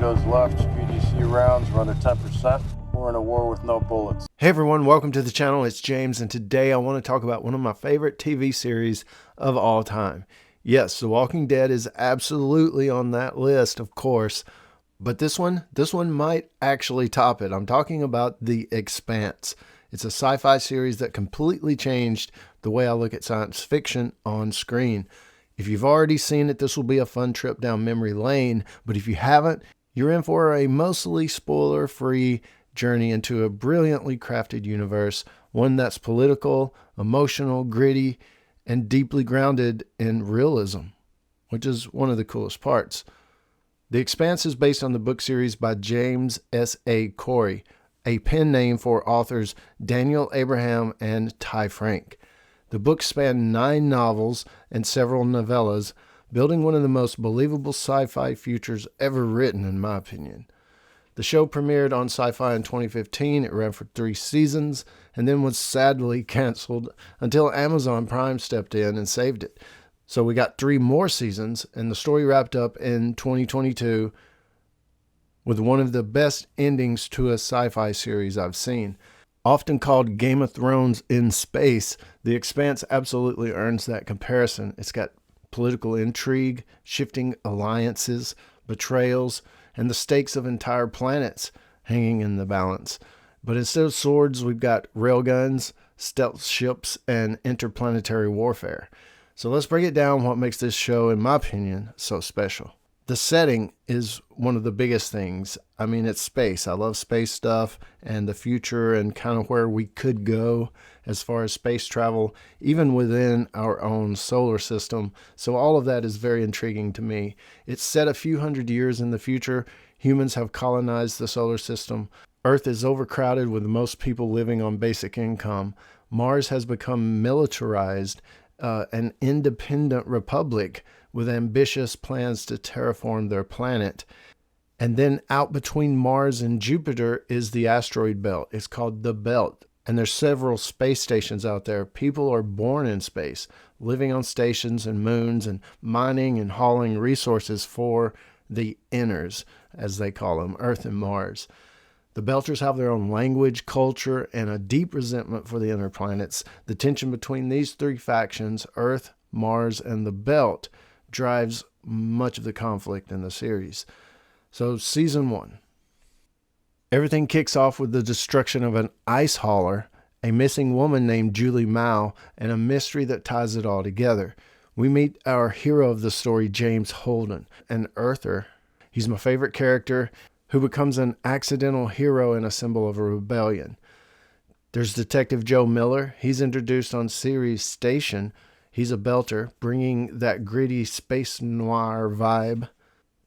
goes left, PDC rounds run at 10%. We're in a war with no bullets. Hey everyone, welcome to the channel. It's James, and today I want to talk about one of my favorite TV series of all time. Yes, The Walking Dead is absolutely on that list, of course, but this one might actually top it. I'm talking about The Expanse. It's a sci-fi series that completely changed the way I look at science fiction on screen. If you've already seen it, this will be a fun trip down memory lane, but if you haven't, you're in for a mostly spoiler-free journey into a brilliantly crafted universe, one that's political, emotional, gritty, and deeply grounded in realism, which is one of the coolest parts. The Expanse is based on the book series by James S.A. Corey, a pen name for authors Daniel Abraham and Ty Frank. The book spanned 9 novels and several novellas, building one of the most believable sci-fi futures ever written, in my opinion. The show premiered on SyFy in 2015. It ran for 3 seasons and then was sadly canceled until Amazon Prime stepped in and saved it. So we got 3 more seasons, and the story wrapped up in 2022 with one of the best endings to a sci-fi series I've seen. Often called Game of Thrones in space, The Expanse absolutely earns that comparison. It's got political intrigue, shifting alliances, betrayals, and the stakes of entire planets hanging in the balance. But instead of swords, we've got railguns, stealth ships, and interplanetary warfare. So let's break it down what makes this show, in my opinion, so special. The setting is one of the biggest things. I mean, it's space. I love space stuff and the future and kind of where we could go as far as space travel, even within our own solar system. So all of that is very intriguing to me. It's set a few hundred years in the future. Humans have colonized the solar system. Earth is overcrowded with most people living on basic income. Mars has become militarized, an independent republic with ambitious plans to terraform their planet. And then out between Mars and Jupiter is the asteroid belt. It's called the Belt. And there's several space stations out there. People are born in space, living on stations and moons and mining and hauling resources for the inners, as they call them, Earth and Mars. The Belters have their own language, culture, and a deep resentment for the inner planets. The tension between these 3 factions, Earth, Mars, and the Belt, drives much of the conflict in the series. So season 1. Everything kicks off with the destruction of an ice hauler, a missing woman named Julie Mao, and a mystery that ties it all together. We meet our hero of the story, James Holden, an Earther. He's my favorite character who becomes an accidental hero and a symbol of a rebellion. There's Detective Joe Miller. He's introduced on series Station. He's a belter, bringing that gritty space noir vibe.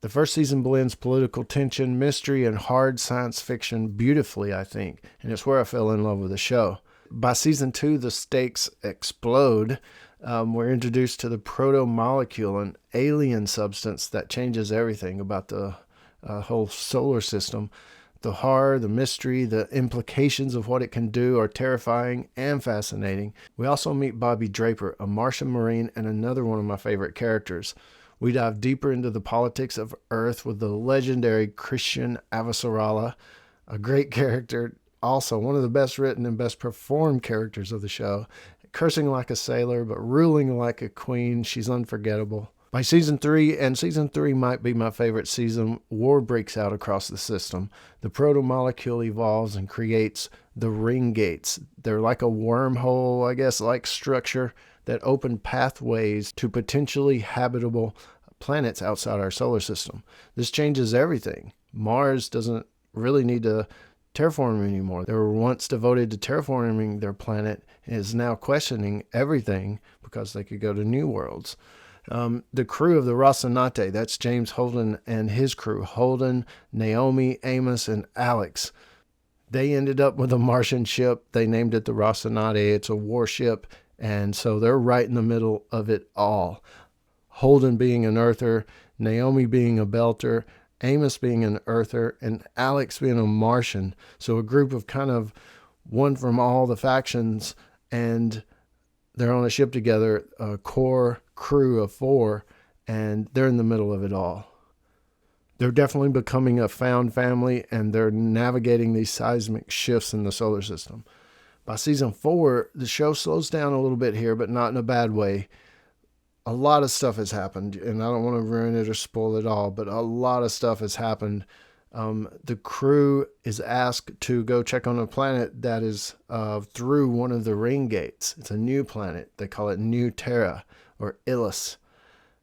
The first season blends political tension, mystery, and hard science fiction beautifully, I think, and it's where I fell in love with the show. By season 2, the stakes explode. We're introduced to the proto-molecule, an alien substance that changes everything about the whole solar system. The horror, the mystery, the implications of what it can do are terrifying and fascinating. We also meet Bobby Draper, a Martian Marine and another one of my favorite characters. We dive deeper into the politics of Earth with the legendary Christian Avasarala, a great character, also one of the best written and best performed characters of the show. Cursing like a sailor, but ruling like a queen. She's unforgettable. By season 3, and season 3 might be my favorite season, war breaks out across the system. The proto-molecule evolves and creates the ring gates. They're like a wormhole, I guess, like structure that open pathways to potentially habitable planets outside our solar system. This changes everything. Mars doesn't really need to terraform anymore. They were once devoted to terraforming their planet and is now questioning everything because they could go to new worlds. The crew of the Rocinante, that's James Holden and his crew, Holden, Naomi, Amos, and Alex. They ended up with a Martian ship. They named it the Rocinante. It's a warship, and so they're right in the middle of it all. Holden being an Earther, Naomi being a Belter, Amos being an Earther, and Alex being a Martian. So a group of kind of one from all the factions, and they're on a ship together, a core crew of 4, and they're in the middle of it all. They're definitely becoming a found family, and they're navigating these seismic shifts in the solar system. By season 4, the show slows down a little bit here, but not in a bad way. A lot of stuff has happened, and I don't want to ruin it or spoil it all, but a lot of stuff has happened. The crew is asked to go check on a planet that is through one of the ring gates. It's a new planet. They call it New Terra, or Illis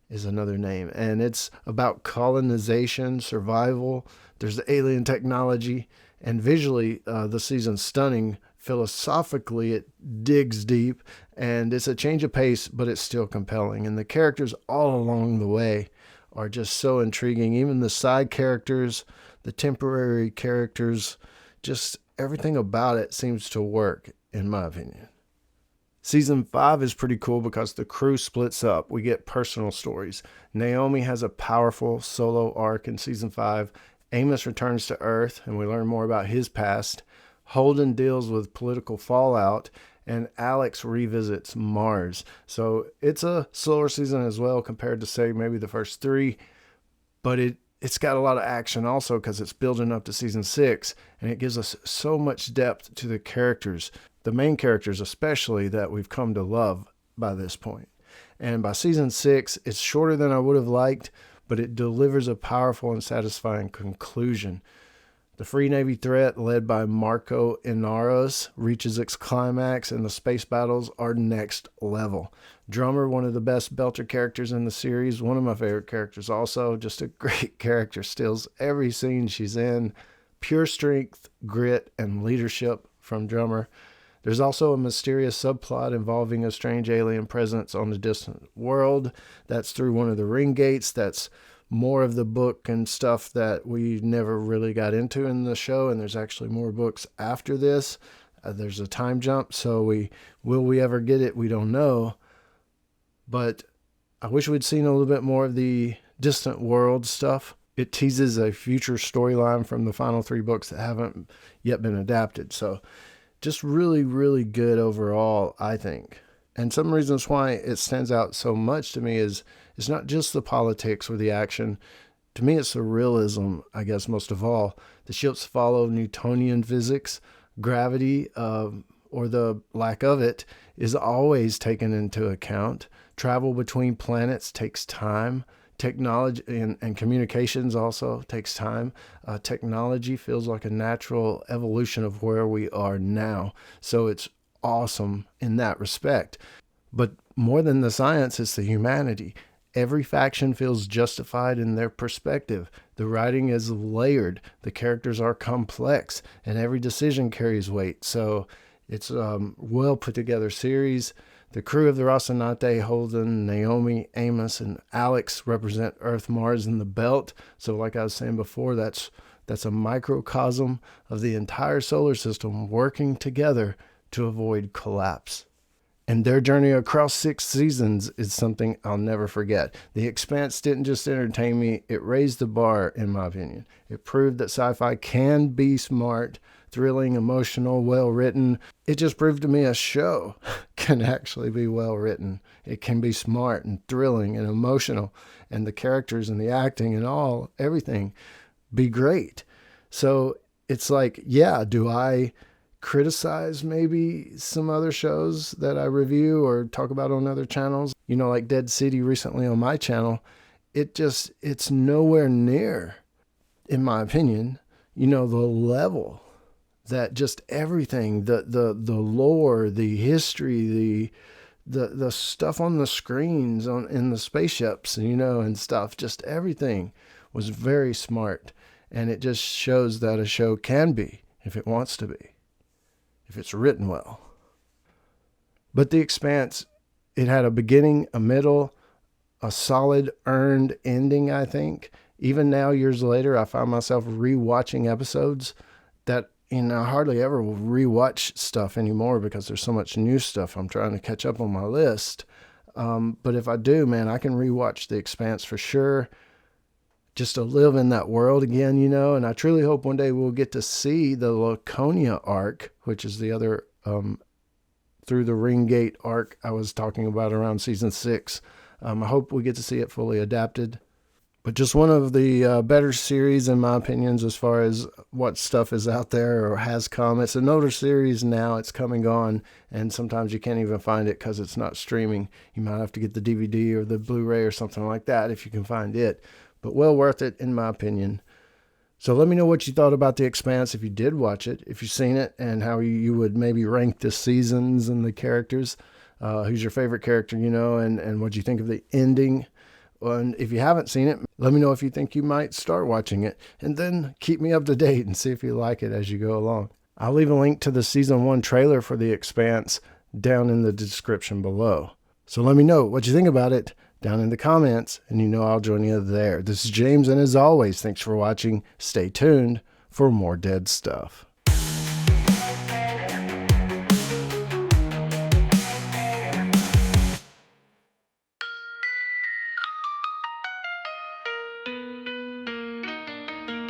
is another name. And it's about colonization, survival. There's the alien technology. And visually, the season's stunning. Philosophically, it digs deep. And it's a change of pace, but it's still compelling. And the characters all along the way are just so intriguing. Even the side characters, the temporary characters, just everything about it seems to work, in my opinion. Season 5 is pretty cool because the crew splits up. We get personal stories. Naomi has a powerful solo arc in season 5. Amos returns to Earth, and we learn more about his past. Holden deals with political fallout, and Alex revisits Mars. So it's a slower season as well compared to, say, maybe the first 3, but it's got a lot of action also because it's building up to season 6, and it gives us so much depth to the characters, the main characters especially, that we've come to love by this point. And by season 6, it's shorter than I would have liked, but it delivers a powerful and satisfying conclusion. The Free Navy threat, led by Marco Inaros, reaches its climax, and the space battles are next level. Drummer, one of the best Belter characters in the series, one of my favorite characters also, just a great character, steals every scene she's in. Pure strength, grit, and leadership from Drummer. There's also a mysterious subplot involving a strange alien presence on a distant world. That's through one of the ring gates. That's more of the book and stuff that we never really got into in the show, and there's actually more books after this. There's a time jump, so will we ever get it? We don't know. But I wish we'd seen a little bit more of the distant world stuff. It teases a future storyline from the final 3 books that haven't yet been adapted. So just really, really good overall, I think. And some reasons why it stands out so much to me is it's not just the politics or the action. To me, it's the realism, I guess, most of all. The ships follow Newtonian physics. Gravity, or the lack of it, is always taken into account. Travel between planets takes time. Technology and communications also takes time. Technology feels like a natural evolution of where we are now. So it's awesome in that respect. But more than the science, it's the humanity. Every faction feels justified in their perspective. The writing is layered. The characters are complex, and every decision carries weight. So it's a well put together series. The crew of the Rocinante, Holden, Naomi, Amos, and Alex represent Earth, Mars, and the Belt. So like I was saying before, that's a microcosm of the entire solar system working together to avoid collapse. And their journey across 6 seasons is something I'll never forget. The Expanse didn't just entertain me, it raised the bar, in my opinion. It proved that sci-fi can be smart, thrilling, emotional, well-written. It just proved to me a show can actually be well-written. It can be smart and thrilling and emotional, and the characters and the acting and everything be great. So it's like, yeah, do I criticize maybe some other shows that I review or talk about on other channels? Like Dead City recently on my channel. It's nowhere near, in my opinion, the level that just everything, the lore, the history, the stuff on the screens in the spaceships, and stuff, just everything was very smart. And it just shows that a show can be, if it wants to be, if it's written well. But The Expanse, it had a beginning, a middle, a solid earned ending, I think. Even now, years later, I find myself rewatching episodes that, I hardly ever will rewatch stuff anymore because there's so much new stuff I'm trying to catch up on my list. But if I do, man, I can rewatch The Expanse for sure, just to live in that world again, and I truly hope one day we'll get to see the Laconia arc, which is the other through the Ring Gate arc I was talking about around season 6. I hope we get to see it fully adapted. But just one of the better series in my opinions as far as what stuff is out there or has come. It's an older series now. It's coming on, and sometimes you can't even find it because it's not streaming. You might have to get the DVD or the Blu-ray or something like that if you can find it. But well worth it in my opinion. So let me know what you thought about The Expanse if you did watch it, if you've seen it, and how you would maybe rank the seasons and the characters. Who's your favorite character, and what you think of the ending. And if you haven't seen it, let me know if you think you might start watching it. And then keep me up to date and see if you like it as you go along. I'll leave a link to the Season 1 trailer for The Expanse down in the description below. So let me know what you think about it down in the comments, and I'll join you there. This is James, and as always, thanks for watching. Stay tuned for more dead stuff.